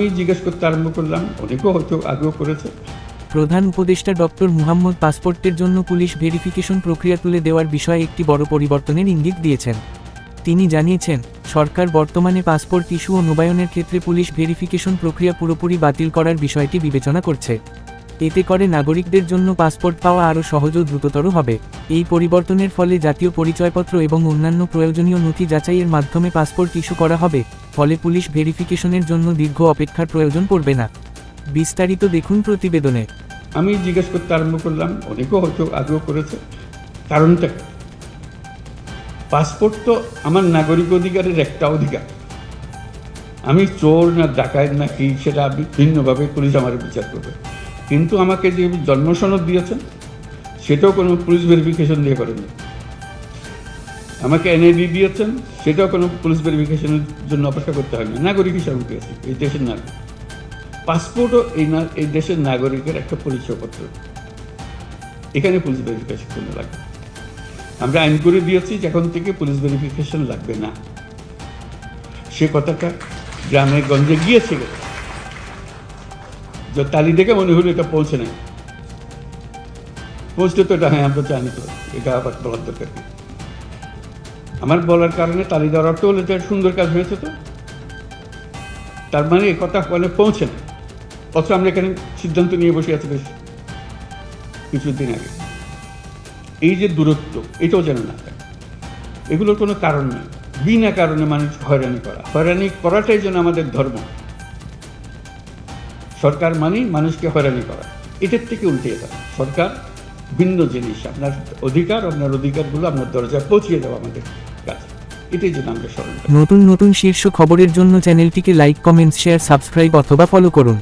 আমি জিজ্ঞেস করতে আরম্ভ করলাম, অনেকেও হয়তো আগেও করেছে। প্রধান উপদেষ্টা ডক্টর মুহাম্মদ পাসপোর্টের জন্য পুলিশ ভেরিফিকেশন প্রক্রিয়া তুলে দেওয়ার বিষয়ে একটি বড় পরিবর্তনের ইঙ্গিত দিয়েছেন। তিনি জানিয়েছেন, সরকার বর্তমানে পাসপোর্ট ইস্যু ও নবায়নের ক্ষেত্রে পুলিশ ভেরিফিকেশন প্রক্রিয়া পুরোপুরি বাতিল করার বিষয়টি বিবেচনা করছে। এতে করে নাগরিকদের জন্য পাসপোর্ট পাওয়া আরও সহজ ও দ্রুততর হবে। এই পরিবর্তনের ফলে জাতীয় পরিচয়পত্র এবং অন্যান্য প্রয়োজনীয় নথি যাচাইয়ের মাধ্যমে পাসপোর্ট ইস্যু করা হবে, ফলে পুলিশ ভেরিফিকেশনের জন্য দীর্ঘ অপেক্ষার প্রয়োজন পড়বে না। বিস্তারিত দেখুন প্রতিবেদনে। আমি জিজ্ঞেস করতে আরম্ভ করলাম, অনেকেও হয়তো আগেও করেছে, কারণটা কি? পাসপোর্ট তো আমার নাগরিক অধিকারের একটা অধিকার। আমি চোর না ডাকাত না কি, সেটা আমি ভিন্নভাবে পুলিশ আমার বিচার করবে। কিন্তু আমাকে যে জন্মসনদ দিয়েছেন, সেটাও কোনো পুলিশ ভেরিফিকেশন দিয়ে করেনি। আমাকে এনআইডি দিয়েছেন, সেটাও কোনো পুলিশ ভেরিফিকেশনের জন্য অপেক্ষা করতে হয় না। নাগরিক হিসাবে পেয়েছি, এই দেশের নাগরিক। পাসপোর্টও এই দেশের নাগরিকের একটা পরিচয়পত্র, এখানে পুলিশ ভেরিফিকেশন লাগবে। আমরা আইন করে দিয়েছি এখন থেকে পুলিশ ভেরিফিকেশন লাগবে না। সে কথাটা গ্রামে গঞ্জে গিয়েছে, যে তালি দেখে মনে হলো এটা পৌঁছে নাই। পৌঁছতে তো এটা, হ্যাঁ আমরা জানি তো, এটা আবার বলার দরকার কি? আমার বলার কারণে তালি দেওয়ার অর্থ হলো এটা সুন্দর কাজ হয়েছে। তো তার মানে এই কথা মানে পৌঁছে না, অথচ আমরা এখানে সিদ্ধান্ত নিয়ে বসে আছি বেশ কিছুদিন আগে। এই যে দূরত্ব, এটাও যেন না থাকে। এগুলোর কোনো কারণ নেই। বিনা কারণে মানুষ হয়রানি করাটাই যেন আমাদের ধর্ম। সরকার মানেই মানুষকে হয়রানি করা, এটার থেকে উল্টে যাওয়া। সরকার ভিন্ন জিনিস, আপনার অধিকারগুলো আপনার দরজায় পৌঁছিয়ে দেওয়া আমাদের কাজ। এটাই যেন আমরা স্মরণ করি। নতুন নতুন শীর্ষ খবরের জন্য চ্যানেলটিকে লাইক, কমেন্টস, শেয়ার, সাবস্ক্রাইব অথবা ফলো করুন।